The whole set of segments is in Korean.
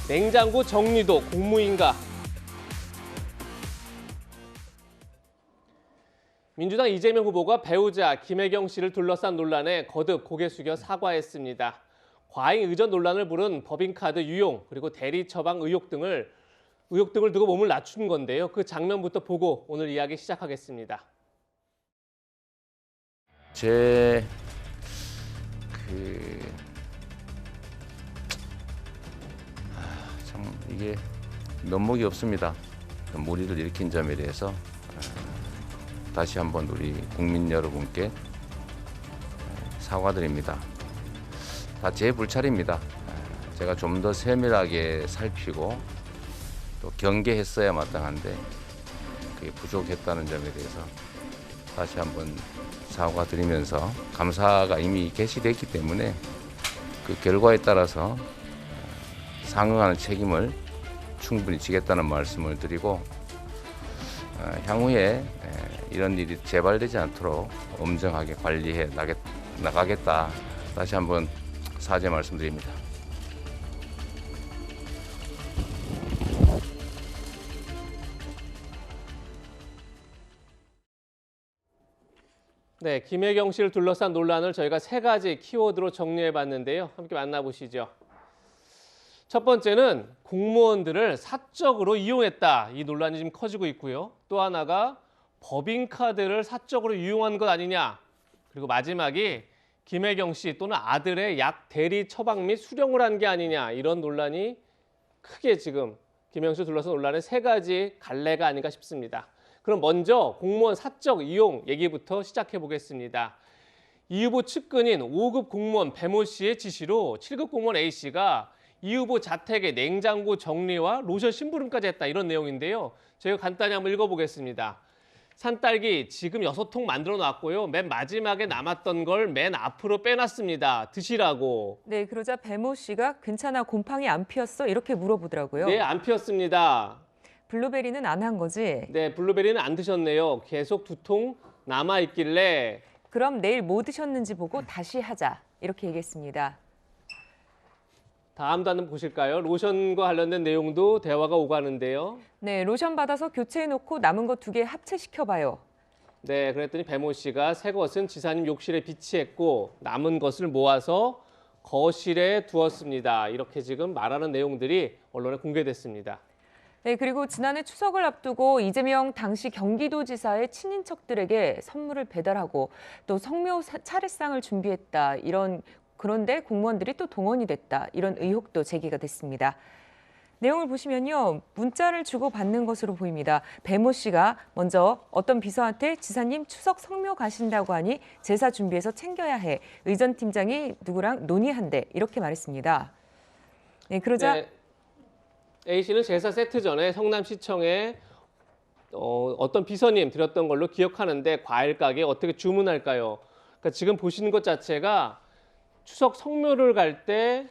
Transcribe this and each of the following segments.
냉장고 정리도 공무인가? 민주당 이재명 후보가 배우자 김혜경 씨를 둘러싼 논란에 거듭 고개 숙여 사과했습니다. 과잉 의전 논란을 부른 법인카드 유용 그리고 대리 처방 의혹 등을 두고 몸을 낮춘 건데요. 그 장면부터 보고 오늘 이야기 시작하겠습니다. 참 이게 면목이 없습니다. 무리를 일으킨 점에 대해서 다시 한번 우리 국민 여러분께 사과드립니다. 다 제 불찰입니다. 제가 좀 더 세밀하게 살피고 또 경계했어야 마땅한데 그게 부족했다는 점에 대해서 다시 한번 사과드리면서 감사가 이미 개시됐기 때문에 그 결과에 따라서 상응하는 책임을 충분히 지겠다는 말씀을 드리고 향후에 이런 일이 재발되지 않도록 엄정하게 관리해 나가겠다. 다시 한번 사죄 말씀드립니다. 네, 김혜경 씨를 둘러싼 논란을 저희가 세 가지 키워드로 정리해봤는데요. 함께 만나보시죠. 첫 번째는 공무원들을 사적으로 이용했다. 이 논란이 지금 커지고 있고요. 또 하나가 법인카드를 사적으로 이용한 것 아니냐. 그리고 마지막이 김혜경 씨 또는 아들의 약 대리 처방 및 수령을 한 게 아니냐. 이런 논란이 크게 지금 김혜경 씨를 둘러싼 논란의 세 가지 갈래가 아닌가 싶습니다. 그럼 먼저 공무원 사적 이용 얘기부터 시작해 보겠습니다. 이 후보 측근인 5급 공무원 배모 씨의 지시로 7급 공무원 A 씨가 이 후보 자택에 냉장고 정리와 로션 심부름까지 했다. 이런 내용인데요. 저희가 간단히 한번 읽어보겠습니다. 산딸기 지금 6통 만들어 놨고요. 맨 마지막에 남았던 걸 맨 앞으로 빼놨습니다. 드시라고. 네, 그러자 배모 씨가 괜찮아 곰팡이 안 피었어? 이렇게 물어보더라고요. 네, 안 피었습니다. 블루베리는 안 한 거지? 네, 블루베리는 안 드셨네요. 계속 2통 남아있길래. 그럼 내일 뭐 드셨는지 보고 다시 하자. 이렇게 얘기했습니다. 다음 단은 보실까요? 로션과 관련된 내용도 대화가 오가는데요. 네, 로션 받아서 교체해놓고 남은 거 2개 합체시켜봐요. 네, 그랬더니 배모 씨가 새 것은 지사님 욕실에 비치했고 남은 것을 모아서 거실에 두었습니다. 이렇게 지금 말하는 내용들이 언론에 공개됐습니다. 네, 그리고 지난해 추석을 앞두고 이재명 당시 경기도지사의 친인척들에게 선물을 배달하고 또 성묘 차례상을 준비했다. 그런데 공무원들이 또 동원이 됐다. 이런 의혹도 제기가 됐습니다. 내용을 보시면요. 문자를 주고받는 것으로 보입니다. 배모 씨가 먼저 어떤 비서한테 지사님 추석 성묘 가신다고 하니 제사 준비해서 챙겨야 해. 의전팀장이 누구랑 논의한대. 이렇게 말했습니다. 네, 그러자 네, A 씨는 제사 세트 전에 성남시청에 어떤 비서님 드렸던 걸로 기억하는데 과일 가게 어떻게 주문할까요? 그러니까 지금 보시는 것 자체가 추석 성묘를 갈 때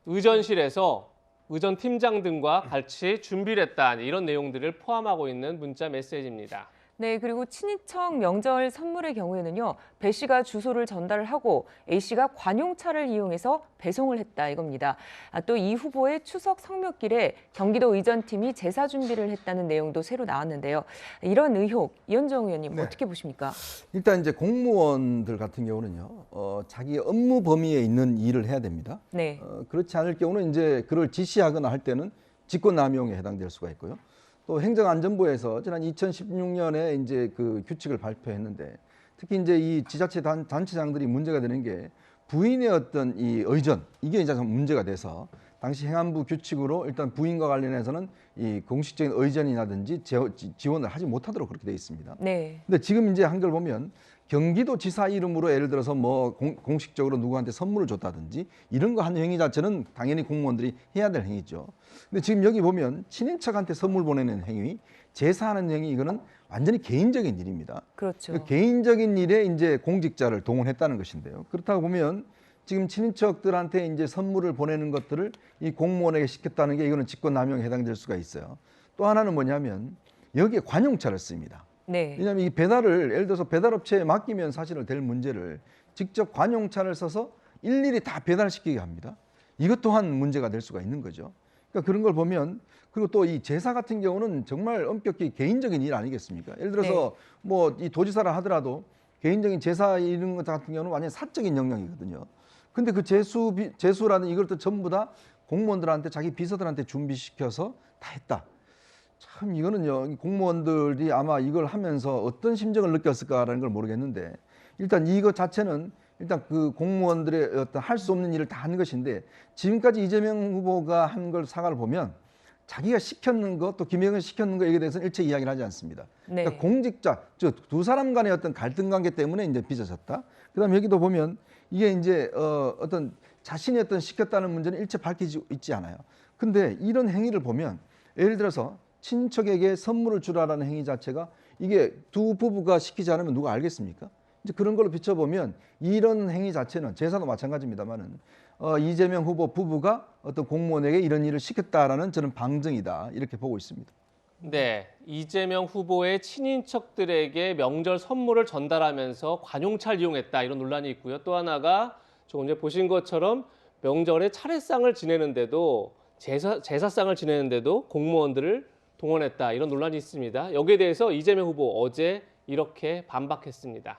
의전실에서 의전 팀장 등과 같이 준비를 했다. 이런 내용들을 포함하고 있는 문자 메시지입니다. 네, 그리고 친인척 명절 선물의 경우에는요. 배 씨가 주소를 전달을 하고 A 씨가 관용차를 이용해서 배송을 했다 이겁니다. 또 이 후보의 추석 성묘길에 경기도 의전팀이 제사 준비를 했다는 내용도 새로 나왔는데요. 이런 의혹, 이현정 의원님 네. 어떻게 보십니까? 일단 이제 공무원들 같은 경우는요, 자기 업무 범위에 있는 일을 해야 됩니다. 네. 그렇지 않을 경우는 이제 그걸 지시하거나 할 때는 직권남용에 해당될 수가 있고요. 또 행정안전부에서 지난 2016년에 이제 그 규칙을 발표했는데 특히 이제 이 지자체 단체장들이 문제가 되는 게 부인의 어떤 이 의전 이게 이제 좀 문제가 돼서 당시 행안부 규칙으로 일단 부인과 관련해서는 이 공식적인 의전이라든지 지원을 하지 못하도록 그렇게 돼 있습니다. 네. 근데 지금 이제 한걸 보면 경기도지사 이름으로 예를 들어서 뭐 공식적으로 누구한테 선물을 줬다든지 이런 거 한 행위 자체는 당연히 공무원들이 해야 될 행위죠. 근데 지금 여기 보면 친인척한테 선물 보내는 행위, 제사하는 행위 이거는 완전히 개인적인 일입니다. 그렇죠. 개인적인 일에 이제 공직자를 동원했다는 것인데요. 그렇다고 보면 지금 친인척들한테 이제 선물을 보내는 것들을 이 공무원에게 시켰다는 게 이거는 직권남용에 해당될 수가 있어요. 또 하나는 뭐냐면 여기에 관용차를 씁니다. 네. 왜냐하면 이 배달을 예를 들어서 배달업체에 맡기면 사실은 될 문제를 직접 관용차를 써서 일일이 다 배달시키게 합니다. 이것 또한 문제가 될 수가 있는 거죠. 그러니까 그런 걸 보면 그리고 또 이 제사 같은 경우는 정말 엄격히 개인적인 일 아니겠습니까? 예를 들어서 뭐 이 도지사라 하더라도 개인적인 제사 이런 것 같은 경우는 완전 사적인 영역이거든요. 근데 그 제수라는 이것도 전부 다 공무원들한테 자기 비서들한테 준비시켜서 다 했다. 참 이거는요 공무원들이 아마 이걸 하면서 어떤 심정을 느꼈을까라는 걸 모르겠는데 일단 이거 자체는 일단 그 공무원들의 어떤 할 수 없는 일을 다 한 것인데 지금까지 이재명 후보가 한 걸 사과를 보면 자기가 시켰는 것 또 김영현 시켰는 거에 대해서는 일체 이야기를 하지 않습니다. 네. 그러니까 공직자 저 두 사람 간의 어떤 갈등 관계 때문에 이제 빚어졌다. 그다음에 여기도 보면 이게 이제 어떤 자신이 어떤 시켰다는 문제는 일체 밝히지 있지 않아요. 근데 이런 행위를 보면 예를 들어서 친척에게 선물을 주라라는 행위 자체가 이게 두 부부가 시키지 않으면 누가 알겠습니까? 이제 그런 걸로 비춰보면 이런 행위 자체는 제사도 마찬가지입니다만은 이재명 후보 부부가 어떤 공무원에게 이런 일을 시켰다라는 저는 방증이다 이렇게 보고 있습니다. 네, 이재명 후보의 친인척들에게 명절 선물을 전달하면서 관용차를 이용했다 이런 논란이 있고요. 또 하나가 조금 전에 보신 것처럼 명절에 차례상을 지내는데도 제사상을 지내는데도 공무원들을 동원했다 이런 논란이 있습니다. 여기에 대해서 이재명 후보 어제 이렇게 반박했습니다.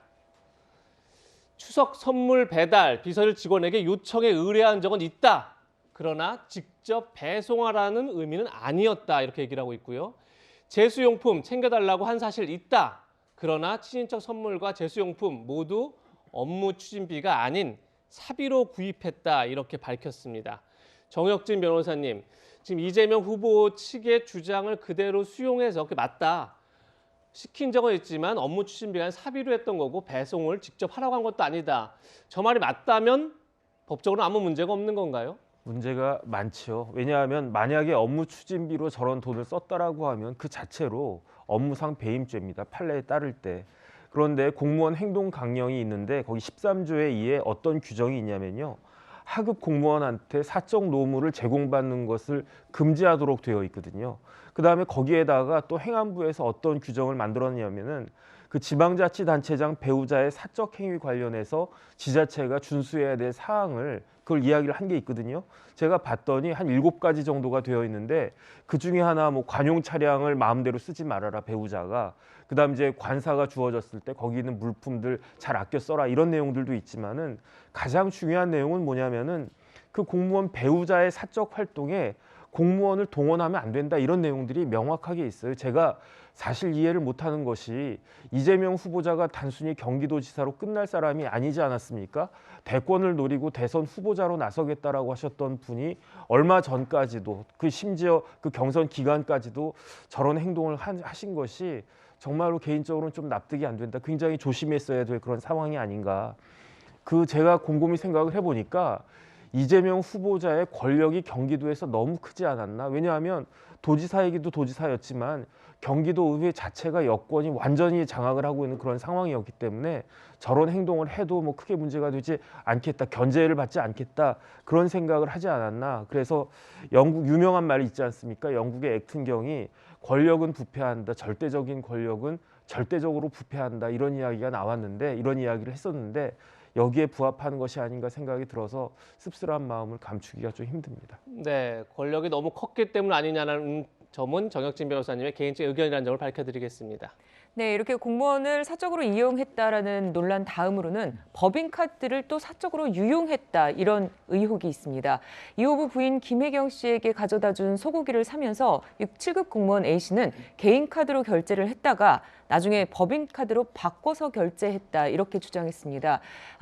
추석 선물 배달 비서실 직원에게 요청에 의뢰한 적은 있다. 그러나 직접 배송하라는 의미는 아니었다. 이렇게 얘기를 하고 있고요. 제수용품 챙겨달라고 한 사실 있다. 그러나 친인척 선물과 제수용품 모두 업무 추진비가 아닌 사비로 구입했다. 이렇게 밝혔습니다. 정혁진 변호사님, 지금 이재명 후보 측의 주장을 그대로 수용해서 그게 맞다. 시킨 적은 있지만 업무 추진비가 사비로 했던 거고 배송을 직접 하라고 한 것도 아니다. 저 말이 맞다면 법적으로 아무 문제가 없는 건가요? 문제가 많죠. 왜냐하면 만약에 업무 추진비로 저런 돈을 썼다라고 하면 그 자체로 업무상 배임죄입니다. 판례에 따를 때. 그런데 공무원 행동 강령이 있는데 거기 13조에 2에 어떤 규정이 있냐면요. 하급 공무원한테 사적 노무를 제공받는 것을 금지하도록 되어 있거든요. 그다음에 거기에다가 또 행안부에서 어떤 규정을 만들었냐면은 그 지방자치단체장 배우자의 사적 행위 관련해서 지자체가 준수해야 될 사항을 그걸 이야기를 한 게 있거든요. 제가 봤더니 한 7가지 정도가 되어 있는데 그 중에 하나 뭐 관용 차량을 마음대로 쓰지 말아라 배우자가. 그다음 이제 관사가 주어졌을 때 거기 있는 물품들 잘 아껴 써라 이런 내용들도 있지만은 가장 중요한 내용은 뭐냐면은 그 공무원 배우자의 사적 활동에 공무원을 동원하면 안 된다 이런 내용들이 명확하게 있어요. 제가 사실 이해를 못하는 것이 이재명 후보자가 단순히 경기도지사로 끝날 사람이 아니지 않았습니까? 대권을 노리고 대선 후보자로 나서겠다라고 하셨던 분이 얼마 전까지도 그 심지어 그 경선 기간까지도 저런 행동을 하신 것이 정말로 개인적으로는 좀 납득이 안 된다. 굉장히 조심했어야 될 그런 상황이 아닌가. 제가 곰곰이 생각을 해보니까 이재명 후보자의 권력이 경기도에서 너무 크지 않았나? 왜냐하면 도지사이기도 도지사였지만 경기도 의회 자체가 여권이 완전히 장악을 하고 있는 그런 상황이었기 때문에 저런 행동을 해도 뭐 크게 문제가 되지 않겠다, 견제를 받지 않겠다 그런 생각을 하지 않았나. 그래서 영국 유명한 말이 있지 않습니까? 영국의 액튼경이 권력은 부패한다, 절대적인 권력은 절대적으로 부패한다 이런 이야기가 나왔는데 이런 이야기를 했었는데 여기에 부합하는 것이 아닌가 생각이 들어서 씁쓸한 마음을 감추기가 좀 힘듭니다. 네, 권력이 너무 컸기 때문 아니냐는 점은 정혁진 변호사님의 개인적 의견이라는 점을 밝혀드리겠습니다. 네, 이렇게 공무원을 사적으로 이용했다라는 논란 다음으로는 법인카드를 또 사적으로 유용했다 이런 의혹이 있습니다. 이 후보 부인 김혜경 씨에게 가져다 준 소고기를 사면서 7급 공무원 A 씨는 개인 카드로 결제를 했다가 나중에 법인카드로 바꿔서 결제했다 이렇게 주장했습니다.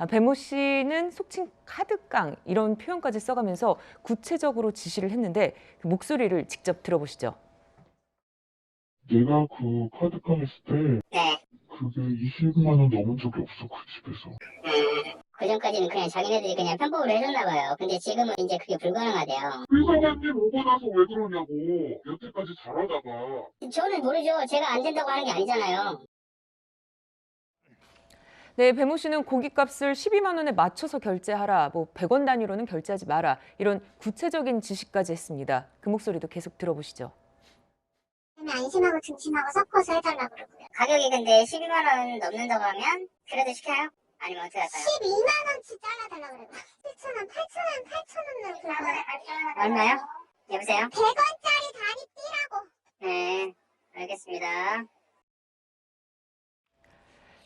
배모 씨는 속칭 카드깡 이런 표현까지 써가면서 구체적으로 지시를 했는데 그 목소리를 직접 들어보시죠. 내가 그 카드깡 했을 때 네. 그게 20만 원 넘은 적이 없어 그 집에서. 그 전까지는 그냥 자기네들이 그냥 편법으로 해줬나 봐요. 근데 지금은 이제 그게 불가능하대요. 회사관님 오고 나서 왜 그러냐고 여태까지 잘하다가. 저는 모르죠. 제가 안 된다고 하는 게 아니잖아요. 네, 배모 씨는 고깃값을 12만 원에 맞춰서 결제하라, 뭐 100원 단위로는 결제하지 마라 이런 구체적인 지시까지 했습니다. 그 목소리도 계속 들어보시죠. 안심하고 등심하고 섞어서 해달라고 그러고요. 가격이 근데 12만 원 넘는다고 하면 그래도 시켜요? 아니면 어떻게 할까요? 12만 원치 잘라달라고 그래요. 7,000원, 8,000원, 8,000원을 얼마요? 여보세요? 100원짜리 다리 띠라고. 네, 알겠습니다.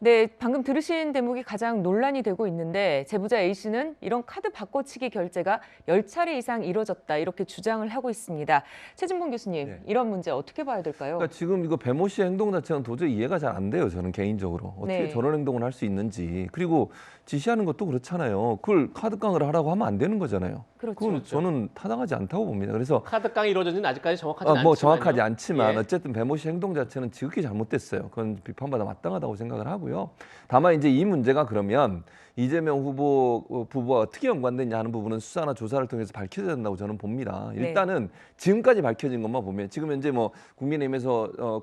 네, 방금 들으신 대목이 가장 논란이 되고 있는데 제보자 A씨는 이런 카드 바꿔치기 결제가 10차례 이상 이뤄졌다 이렇게 주장을 하고 있습니다. 최진봉 교수님, 네. 이런 문제 어떻게 봐야 될까요? 그러니까 지금 이거 배모 씨의 행동 자체는 도저히 이해가 잘 안 돼요. 저는 개인적으로 어떻게 네. 저런 행동을 할 수 있는지. 그리고 지시하는 것도 그렇잖아요. 그걸 카드깡을 하라고 하면 안 되는 거잖아요. 그렇죠. 그건 저는 타당하지 않다고 봅니다. 그래서 카드깡이 이루어졌는지는 아직까지 정확하지 않지만 뭐 정확하지 않지만 예. 어쨌든 배모 씨 행동 자체는 지극히 잘못됐어요. 그건 비판받아 마땅하다고 생각을 하고요. 다만 이제 이 문제가 그러면 이재명 후보 부부와 어떻게 연관됐냐 하는 부분은 수사나 조사를 통해서 밝혀져야 된다고 저는 봅니다. 네. 일단은 지금까지 밝혀진 것만 보면 지금 현재 뭐 국민의힘에서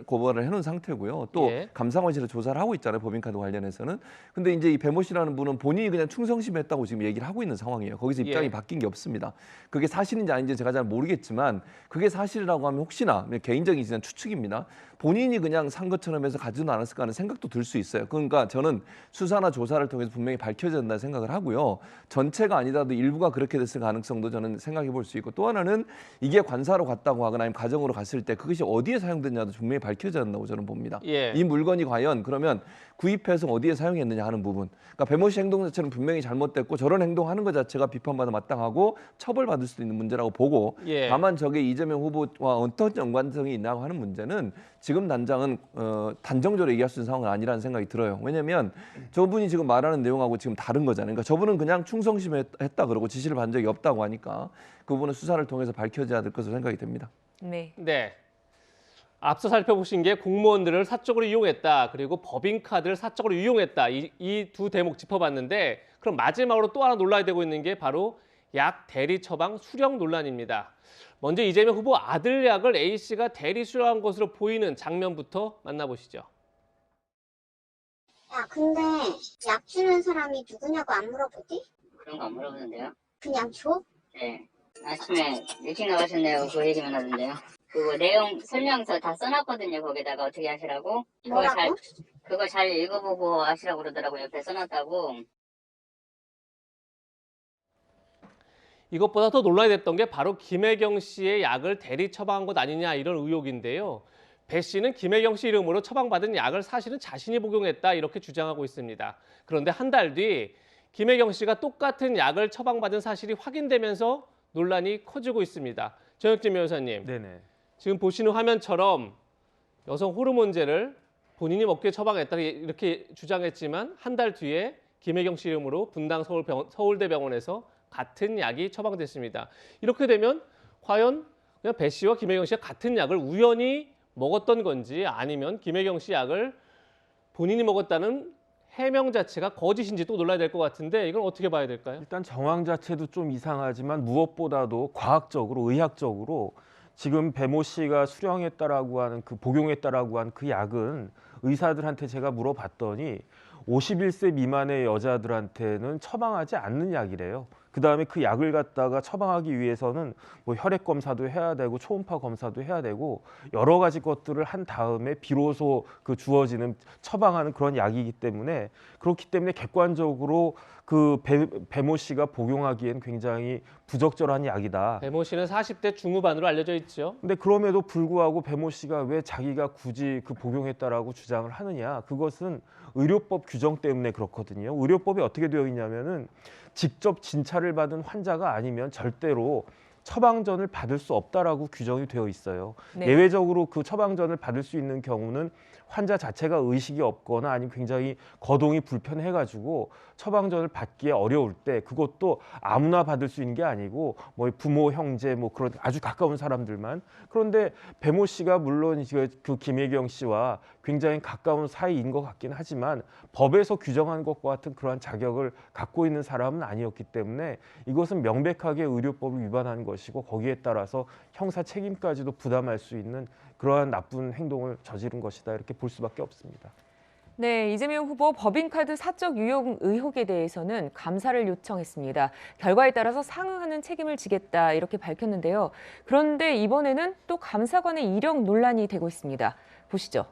고발을 해놓은 상태고요. 또 예. 감사원실에 조사를 하고 있잖아요. 법인카드 관련해서는. 근데 이제 이 배모 씨라는 분은 본인이 그냥 충성심했다고 지금 얘기를 하고 있는 상황이에요. 거기서 입장이 예. 바뀐 게 없습니다. 그게 사실인지 아닌지 제가 잘 모르겠지만 그게 사실이라고 하면 혹시나 개인적인 그냥 추측입니다. 본인이 그냥 산 것처럼 해서 가지는 않았을까 하는 생각도 들 수 있어요. 그러니까 저는 수사나 조사를 통해서 분명히 밝혀져야 된다는 생각을 하고요. 전체가 아니라도 일부가 그렇게 됐을 가능성도 저는 생각해 볼 수 있고 또 하나는 이게 관사로 갔다고 하거나 아니면 가정으로 갔을 때 그것이 어디에 사용됐냐도 분명히 밝혀져야 된다고 저는 봅니다. 예. 이 물건이 과연 그러면 구입해서 어디에 사용했느냐 하는 부분. 그러니까 배모 씨 행동 자체는 분명히 잘못됐고 저런 행동하는 것 자체가 비판받아 마땅하고 처벌받을 수도 있는 문제라고 보고 예. 다만 저게 이재명 후보와 어떤 연관성이 있나고 하는 문제는 지금 단장은 단정적으로 얘기할 수 있는 상황은 아니라는 생각이 들어요. 왜냐하면 저분이 지금 말하는 내용하고 지금 다른 거잖아요. 그러니까 저분은 그냥 충성심했다 그러고 지시를 받은 적이 없다고 하니까 그 부분은 수사를 통해서 밝혀져야 될 것으로 생각이 됩니다. 네. 네. 앞서 살펴보신 게 공무원들을 사적으로 이용했다. 그리고 법인카드를 사적으로 이용했다. 이 두 대목 짚어봤는데 그럼 마지막으로 또 하나 논란이 되고 있는 게 바로 약 대리 처방 수령 논란입니다. 먼저 이재명 후보 아들 약을 A씨가 대리 수령한 것으로 보이는 장면부터 만나보시죠. 야, 근데 약 주는 사람이 누구냐고 안 물어보지? 그런 거 안 물어보는데요? 그냥 줘? 네. 아침에 일찍 나가셨네요. 그 얘기만 하던데요. 그거 내용 설명서 다 써놨거든요. 거기다가 어떻게 하시라고. 뭐라고? 그거 잘 읽어보고 하시라고 그러더라고요. 옆에 써놨다고. 이것보다 더 논란이 됐던 게 바로 김혜경 씨의 약을 대리 처방한 것 아니냐 이런 의혹인데요. 배 씨는 김혜경 씨 이름으로 처방받은 약을 사실은 자신이 복용했다 이렇게 주장하고 있습니다. 그런데 한 달 뒤 김혜경 씨가 똑같은 약을 처방받은 사실이 확인되면서 논란이 커지고 있습니다. 정혁진 변호사님, 네네. 지금 보시는 화면처럼 여성 호르몬제를 본인이 먹기에 처방했다 이렇게 주장했지만 한 달 뒤에 김혜경 씨 이름으로 분당 서울대병원에서 같은 약이 처방됐습니다. 이렇게 되면 과연 그냥 배 씨와 김혜경 씨가 같은 약을 우연히 먹었던 건지 아니면 김혜경 씨 약을 본인이 먹었다는 해명 자체가 거짓인지 또 놀라야 될 것 같은데 이건 어떻게 봐야 될까요? 일단 정황 자체도 좀 이상하지만 무엇보다도 과학적으로 의학적으로 지금 배모 씨가 수령했다라고 하는 그 복용했다라고 한 그 약은 의사들한테 제가 물어봤더니 51세 미만의 여자들한테는 처방하지 않는 약이래요. 그다음에 그 약을 갖다가 처방하기 위해서는 뭐 혈액 검사도 해야 되고 초음파 검사도 해야 되고 여러 가지 것들을 한 다음에 비로소 그 주어지는 처방하는 그런 약이기 때문에 그렇기 때문에 객관적으로 그 배모 씨가 복용하기엔 굉장히 부적절한 약이다. 배모 씨는 40대 중후반으로 알려져 있죠. 근데 그럼에도 불구하고 배모 씨가 왜 자기가 굳이 그 복용했다라고 주장을 하느냐? 그것은 의료법 규정 때문에 그렇거든요. 의료법이 어떻게 되어 있냐면은 직접 진찰을 받은 환자가 아니면 절대로 처방전을 받을 수 없다라고 규정이 되어 있어요. 네. 예외적으로 그 처방전을 받을 수 있는 경우는 환자 자체가 의식이 없거나 아니면 굉장히 거동이 불편해가지고 처방전을 받기에 어려울 때 그것도 아무나 받을 수 있는 게 아니고 뭐 부모, 형제 뭐 그런 아주 가까운 사람들만. 그런데 배모 씨가 물론 그 김혜경 씨와 굉장히 가까운 사이인 것 같긴 하지만 법에서 규정한 것과 같은 그러한 자격을 갖고 있는 사람은 아니었기 때문에 이것은 명백하게 의료법을 위반한 것이고 거기에 따라서 형사 책임까지도 부담할 수 있는 그러한 나쁜 행동을 저지른 것이다 이렇게 볼 수밖에 없습니다. 네, 이재명 후보 법인카드 사적 유용 의혹에 대해서는 감사를 요청했습니다. 결과에 따라서 상응하는 책임을 지겠다 이렇게 밝혔는데요. 그런데 이번에는 또 감사관의 이력 논란이 되고 있습니다. 보시죠.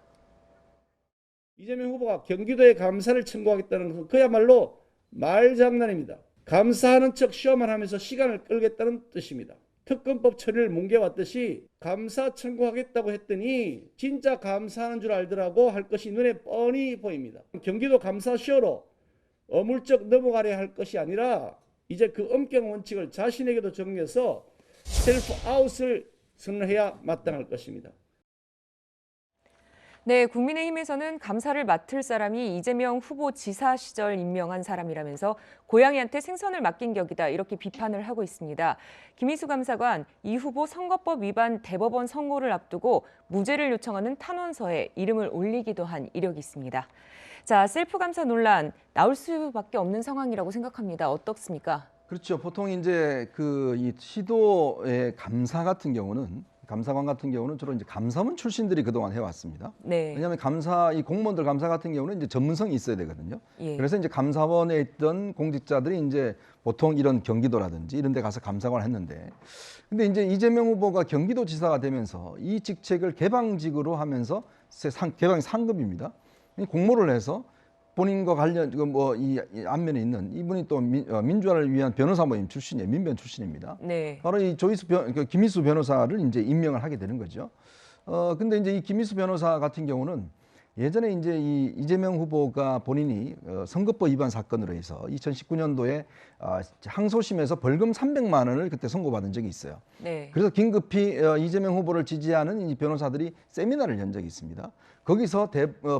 이재명 후보가 경기도에 감사를 청구하겠다는 것은 그야말로 말장난입니다. 감사하는 척 쇼만 하면서 시간을 끌겠다는 뜻입니다. 특검법 처리를 뭉개왔듯이 감사 청구하겠다고 했더니 진짜 감사하는 줄 알더라고 할 것이 눈에 뻔히 보입니다. 경기도 감사쇼로 어물쩍 넘어가려 할 것이 아니라 이제 그 엄격 원칙을 자신에게도 정해서 셀프 아웃을 선언해야 마땅할 것입니다. 네, 국민의힘에서는 감사를 맡을 사람이 이재명 후보 지사 시절 임명한 사람이라면서 고양이한테 생선을 맡긴 격이다 이렇게 비판을 하고 있습니다. 김희수 감사관, 이 후보 선거법 위반 대법원 선고를 앞두고 무죄를 요청하는 탄원서에 이름을 올리기도 한 이력이 있습니다. 자, 셀프 감사 논란 나올 수밖에 없는 상황이라고 생각합니다. 어떻습니까? 그렇죠. 보통 이제 이 시도의 감사 같은 경우는 감사관 같은 경우는 주로 이제 감사원 출신들이 그동안 해왔습니다. 네. 왜냐하면 이 공무원들 감사 같은 경우는 이제 전문성이 있어야 되거든요. 예. 그래서 이제 감사원에 있던 공직자들이 이제 보통 이런 경기도라든지 이런 데 가서 감사관을 했는데, 근데 이제 이재명 후보가 경기도지사가 되면서 이 직책을 개방직으로 하면서 개방 상급입니다. 공모를 해서 본인과 관련 이 안면에 있는 이분이 또 민주화를 위한 변호사 모임 출신이에요. 민변 출신입니다. 네. 바로 이 김희수 변호사를 이제 임명을 하게 되는 거죠. 근데 이제 이 김희수 변호사 같은 경우는 예전에 이제 이 이재명 후보가 본인이 선거법 위반 사건으로 해서 2019년도에 항소심에서 벌금 300만 원을 그때 선고받은 적이 있어요. 네. 그래서 긴급히 이재명 후보를 지지하는 이 변호사들이 세미나를 연 적이 있습니다. 거기서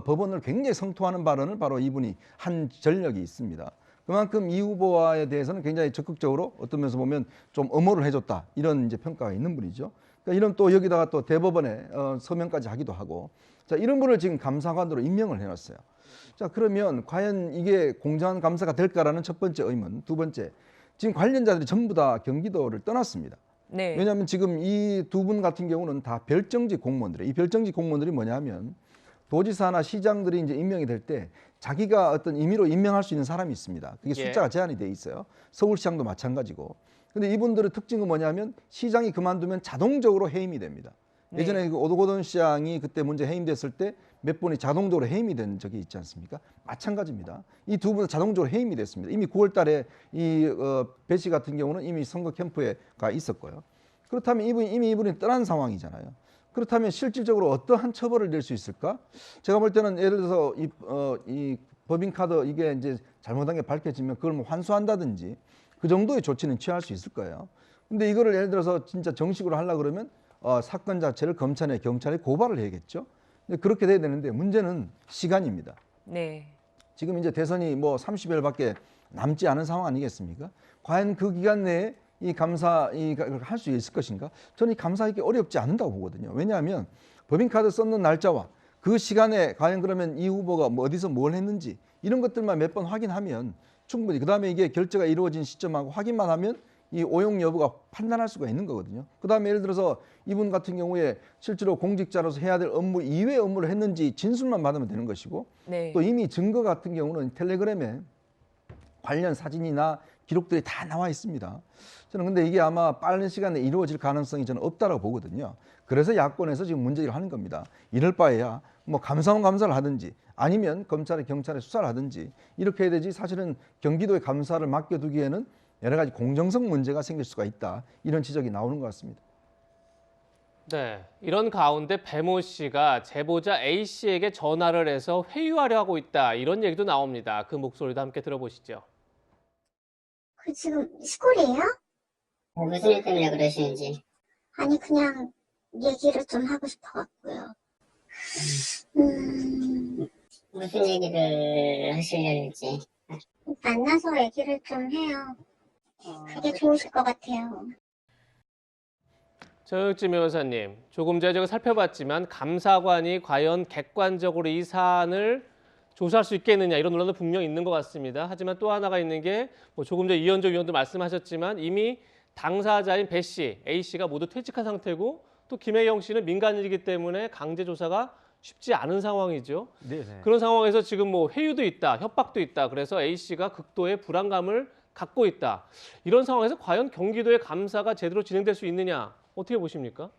법원을 굉장히 성토하는 발언을 바로 이분이 한 전력이 있습니다. 그만큼 이 후보에 대해서는 굉장히 적극적으로 어떤 면에서 보면 좀 엄호를 해줬다 이런 이제 평가가 있는 분이죠. 그러니까 이런 또 여기다가 또 대법원에 서명까지 하기도 하고, 자, 이런 분을 지금 감사관으로 임명을 해놨어요. 자, 그러면 과연 이게 공정한 감사가 될까라는 첫 번째 의문. 두 번째, 지금 관련자들이 전부 다 경기도를 떠났습니다. 네. 왜냐하면 지금 이 두 분 같은 경우는 다 별정직 공무원들이에요. 이 별정직 공무원들이 뭐냐면 도지사나 시장들이 이제 임명이 될 때 자기가 어떤 임의로 임명할 수 있는 사람이 있습니다. 그게 숫자가 제한이 돼 있어요. 서울시장도 마찬가지고. 근데 이분들의 특징은 뭐냐면 시장이 그만두면 자동적으로 해임이 됩니다. 예전에 그 오도고돈 시장이 그때 문제 해임됐을 때 몇 분이 자동적으로 해임이 된 적이 있지 않습니까? 마찬가지입니다. 이 두 분은 자동적으로 해임이 됐습니다. 이미 9월 달에 배 씨 같은 경우는 이미 선거 캠프에 가 있었고요. 그렇다면 이미 이분이 떠난 상황이잖아요. 그렇다면 실질적으로 어떠한 처벌을 낼 수 있을까? 제가 볼 때는 예를 들어서 이 법인카드 이게 이제 잘못한 게 밝혀지면 그걸 뭐 환수한다든지 그 정도의 조치는 취할 수 있을 거예요. 근데 이거를 예를 들어서 진짜 정식으로 하려고 그러면 사건 자체를 검찰에 경찰에 고발을 해야겠죠. 근데 그렇게 돼야 되는데 문제는 시간입니다. 네. 지금 이제 대선이 뭐 30일밖에 남지 않은 상황 아니겠습니까? 과연 그 기간 내에 이 감사 할 수 있을 것인가? 저는 이 감사하기 어렵지 않는다고 보거든요. 왜냐하면 법인카드 썼는 날짜와 그 시간에 과연 그러면 이 후보가 뭐 어디서 뭘 했는지 이런 것들만 몇 번 확인하면 충분히, 그다음에 이게 결제가 이루어진 시점하고 확인만 하면 이 오용 여부가 판단할 수가 있는 거거든요. 그다음에 예를 들어서 이분 같은 경우에 실제로 공직자로서 해야 될 업무 이외의 업무를 했는지 진술만 받으면 되는 것이고, 네. 또 이미 증거 같은 경우는 텔레그램에 관련 사진이나 기록들이 다 나와 있습니다. 저는 근데 이게 아마 빠른 시간에 이루어질 가능성이 저는 없다라고 보거든요. 그래서 야권에서 지금 문제를 하는 겁니다. 이럴 바에야 뭐 감사원 감사를 하든지 아니면 검찰에 경찰에 수사를 하든지 이렇게 해야 되지, 사실은 경기도의 감사를 맡겨두기에는 여러 가지 공정성 문제가 생길 수가 있다, 이런 지적이 나오는 것 같습니다. 네, 이런 가운데 배모 씨가 제보자 A 씨에게 전화를 해서 회유하려 하고 있다, 이런 얘기도 나옵니다. 그 목소리도 함께 들어보시죠. 그 지금 시골이에요? 무슨 일 때문에 그러시는지. 아니 그냥 얘기를 좀 하고 싶어갖고요. 무슨 얘기를 하시려는지. 만나서 얘기를 좀 해요. 그게 좋으실 것 같아요. 정혁진 변호사님, 조금 전에 제가 살펴봤지만 감사관이 과연 객관적으로 이 사안을 조사할 수 있겠느냐, 이런 논란도 분명히 있는 것 같습니다. 하지만 또 하나가 있는 게 뭐 조금 전에 이현정 위원도 말씀하셨지만 이미 당사자인 배 씨, A 씨가 모두 퇴직한 상태고 또 김혜영 씨는 민간인이기 때문에 강제 조사가 쉽지 않은 상황이죠. 네네. 그런 상황에서 지금 뭐 회유도 있다, 협박도 있다. 그래서 A 씨가 극도의 불안감을 갖고 있다. 이런 상황에서 과연 경기도의 감사가 제대로 진행될 수 있느냐, 어떻게 보십니까?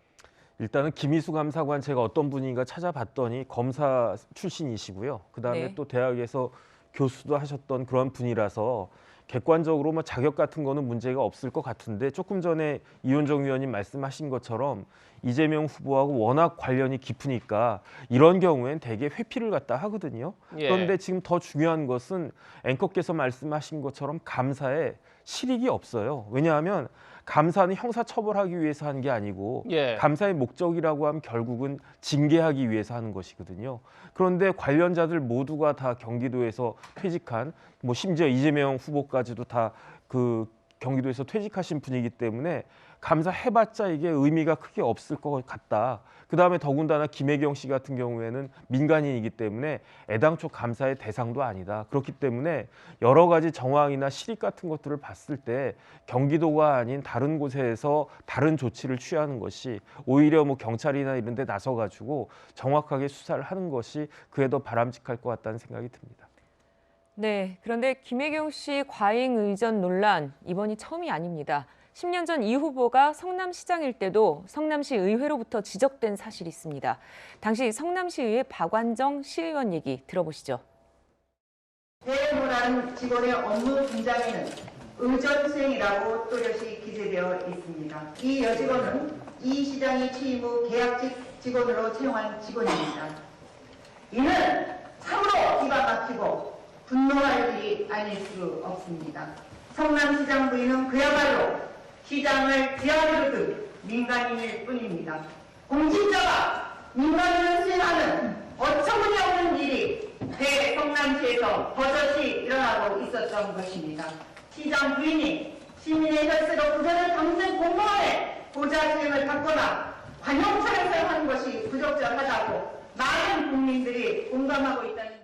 일단은 김희수 감사관 제가 어떤 분인가 찾아봤더니 검사 출신이시고요. 그다음에 네. 또 대학에서 교수도 하셨던 그런 분이라서 객관적으로 뭐 자격 같은 거는 문제가 없을 것 같은데 조금 전에 이현정 위원님 말씀하신 것처럼 이재명 후보하고 워낙 관련이 깊으니까 이런 경우엔 대개 회피를 갖다 하거든요. 예. 그런데 지금 더 중요한 것은 앵커께서 말씀하신 것처럼 감사에 실익이 없어요. 왜냐하면 감사는 형사처벌하기 위해서 하는 게 아니고 예. 감사의 목적이라고 하면 결국은 징계하기 위해서 하는 것이거든요. 그런데 관련자들 모두가 다 경기도에서 퇴직한, 뭐 심지어 이재명 후보까지도 다 그 경기도에서 퇴직하신 분이기 때문에 감사해봤자 이게 의미가 크게 없을 것 같다. 그다음에 더군다나 김혜경 씨 같은 경우에는 민간인이기 때문에 애당초 감사의 대상도 아니다. 그렇기 때문에 여러 가지 정황이나 실익 같은 것들을 봤을 때 경기도가 아닌 다른 곳에서 다른 조치를 취하는 것이 오히려 뭐 경찰이나 이런 데 나서가지고 정확하게 수사를 하는 것이 그에 더 바람직할 것 같다는 생각이 듭니다. 네, 그런데 김혜경 씨 과잉 의전 논란 이번이 처음이 아닙니다. 10년 전 이 후보가 성남시장일 때도 성남시 의회로부터 지적된 사실이 있습니다. 당시 성남시의회 박완정 시의원 얘기 들어보시죠. 대문안 직원의 업무 분장에는 의전 수행이라고 또렷이 기재되어 있습니다. 이 여직원은 이 시장이 취임 후 계약직 직원으로 채용한 직원입니다. 이는 참으로 기가 막히고 분노할 일이 아닐 수 없습니다. 성남시장 부인은 그야말로 시장을 지하로 든 민간인일 뿐입니다. 공직자가 민간인을 수행하는 어처구니없는 일이 대성남시에서 버젓이 일어나고 있었던 것입니다. 시장 부인이 시민의 혈세로 부자를 담는 공무원의 보좌 수행을 받거나 관용차를 사용하는 것이 부적절하다고 많은 국민들이 공감하고 있다는.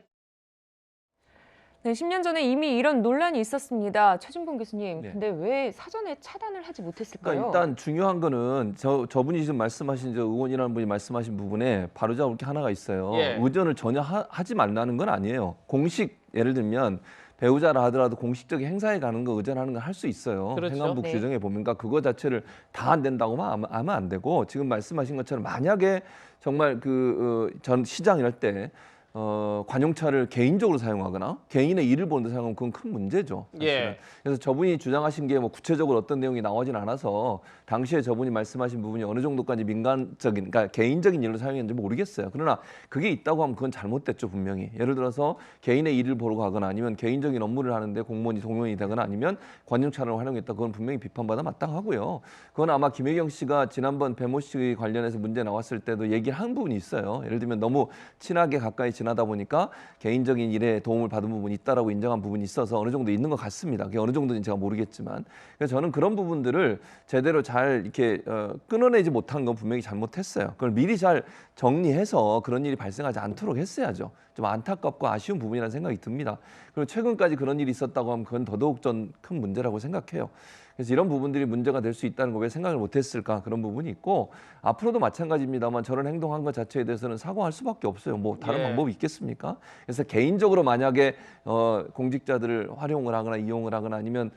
네, 10년 전에 이미 이런 논란이 있었습니다. 최준봉 교수님, 네. 근데 왜 사전에 차단을 하지 못했을까요? 그러니까 일단 중요한 거는 저분이 지금 말씀하신 저 의원이라는 분이 말씀하신 부분에 바로잡을 게 하나가 있어요. 예. 의전을 전혀 하지 말라는 건 아니에요. 공식 예를 들면 배우자라 하더라도 공식적인 행사에 가는 거 의전하는 건 할 수 있어요. 그렇죠. 행안부 네. 규정에 보면 그러니까 그거 자체를 다 안 된다고만 하면 안 되고 지금 말씀하신 것처럼 만약에 정말 전 시장 이럴 때 관용차를 개인적으로 사용하거나 개인의 일을 보는 데 사용하면 그건 큰 문제죠. 사실은. 예. 그래서 저분이 주장하신 게 뭐 구체적으로 어떤 내용이 나오진 않아서 당시에 저분이 말씀하신 부분이 어느 정도까지 민간적인, 그러니까 개인적인 일로 사용했는지 모르겠어요. 그러나 그게 있다고 하면 그건 잘못됐죠, 분명히. 예를 들어서 개인의 일을 보러 가거나 아니면 개인적인 업무를 하는데 공무원이 동료이 되거나 아니면 관용차를 활용했다. 그건 분명히 비판받아 마땅하고요. 그건 아마 김혜경 씨가 지난번 배모 씨 관련해서 문제 나왔을 때도 얘기를 한 부분이 있어요. 예를 들면 너무 친하게 가까이 지나다 보니까 개인적인 일에 도움을 받은 부분이 있다라고 인정한 부분이 있어서 어느 정도 있는 것 같습니다. 그게 어느 정도인지 제가 모르겠지만, 그래서 저는 그런 부분들을 제대로 잘 이렇게 끊어내지 못한 건 분명히 잘못했어요. 그걸 미리 잘 정리해서 그런 일이 발생하지 않도록 했어야죠. 좀 안타깝고 아쉬운 부분이라는 생각이 듭니다. 그리고 최근까지 그런 일이 있었다고 하면 그건 더더욱 전 큰 문제라고 생각해요. 그래서 이런 부분들이 문제가 될 수 있다는 거 왜 생각을 못했을까, 그런 부분이 있고, 앞으로도 마찬가지입니다만 저런 행동한 것 자체에 대해서는 사과할 수밖에 없어요. 뭐 다른 예. 방법이 있겠습니까? 그래서 개인적으로 만약에 공직자들을 활용을 하거나 이용을 하거나 아니면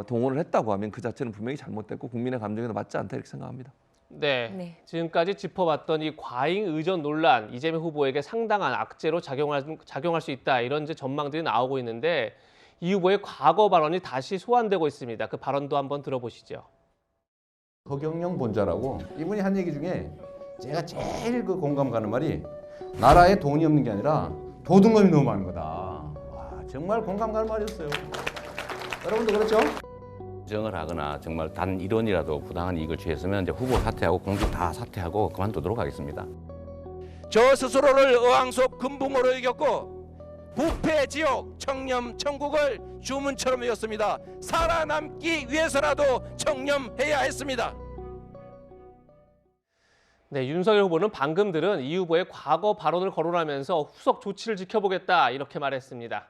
동원을 했다고 하면 그 자체는 분명히 잘못됐고 국민의 감정에도 맞지 않다 이렇게 생각합니다. 네. 네. 지금까지 짚어봤던 이 과잉 의전 논란, 이재명 후보에게 상당한 악재로 작용할 수 있다, 이런 이제 전망들이 나오고 있는데 이 후보의 과거 발언이 다시 소환되고 있습니다. 그 발언도 한번 들어보시죠. 허경영 본자라고 이분이 한 얘기 중에 제가 제일 그 공감 가는 말이 나라에 돈이 없는 게 아니라 도둑놈이 너무 많은 거다. 와, 정말 공감 가는 말이었어요. 여러분도 그렇죠? 정을 하거나 정말 단 1원이라도 부당한 이익을 취했으면 이제 후보 사퇴하고 공직 다 사퇴하고 그만두도록 하겠습니다. 저 스스로를 어항속 금붕어로 여겼고 부패 지옥 청렴 천국을 주문처럼 여겼습니다. 살아남기 위해서라도 청렴해야 했습니다. 네, 윤석열 후보는 방금 들은 이 후보의 과거 발언을 거론하면서 후속 조치를 지켜보겠다, 이렇게 말했습니다.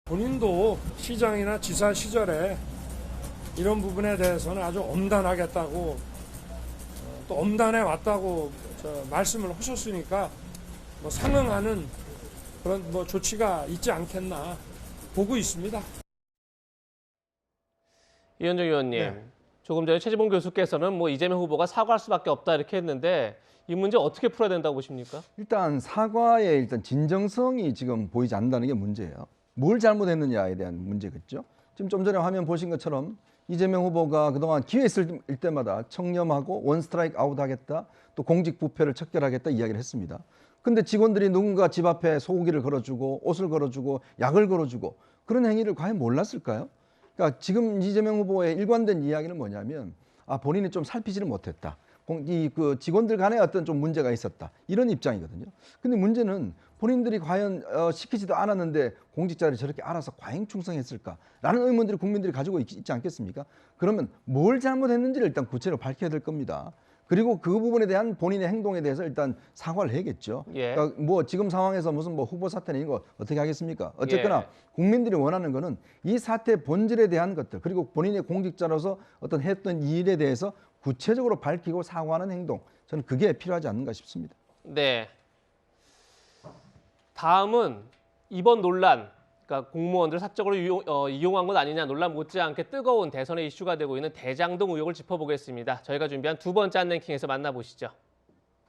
본인도 시장이나 지사 시절에 이런 부분에 대해서는 아주 엄단하겠다고 또 엄단해 왔다고 말씀을 하셨으니까 뭐 상응하는 그런 뭐 조치가 있지 않겠나 보고 있습니다. 이현정 의원님, 네. 조금 전에 최지봉 교수께서는 뭐 이재명 후보가 사과할 수밖에 없다, 이렇게 했는데 이 문제 어떻게 풀어야 된다고 보십니까? 일단 사과의 진정성이 지금 보이지 않는다는 게 문제예요. 뭘 잘못했느냐에 대한 문제겠죠. 지금 좀 전에 화면 보신 것처럼 이재명 후보가 그동안 기회 있을 때마다 청렴하고 원 스트라이크 아웃 하겠다, 또 공직 부패를 척결하겠다 이야기를 했습니다. 근데 직원들이 누군가 집 앞에 소고기를 걸어주고 옷을 걸어주고 약을 걸어주고 그런 행위를 과연 몰랐을까요? 그러니까 지금 이재명 후보의 일관된 이야기는 뭐냐면 본인이 좀 살피지를 못했다. 그 직원들 간에 어떤 좀 문제가 있었다. 이런 입장이거든요. 근데 문제는 본인들이 과연 시키지도 않았는데 공직자를 저렇게 알아서 과잉 충성했을까라는 의문들이 국민들이 가지고 있지 않겠습니까? 그러면 뭘 잘못했는지를 일단 구체적으로 밝혀야 될 겁니다. 그리고 그 부분에 대한 본인의 행동에 대해서 일단 사과를 해야겠죠. 예. 그러니까 뭐 지금 상황에서 무슨 뭐 후보 사퇴나 이런 거 어떻게 하겠습니까? 어쨌거나 예. 국민들이 원하는 거는 이 사태 본질에 대한 것들, 그리고 본인의 공직자로서 어떤 했던 일에 대해서 구체적으로 밝히고 사과하는 행동, 저는 그게 필요하지 않는가 싶습니다. 네. 다음은 이번 논란, 그러니까 공무원들 사적으로 이용한 것 아니냐 논란 못지않게 뜨거운 대선의 이슈가 되고 있는 대장동 의혹을 짚어보겠습니다. 저희가 준비한 두 번째 안랭킹에서 만나보시죠.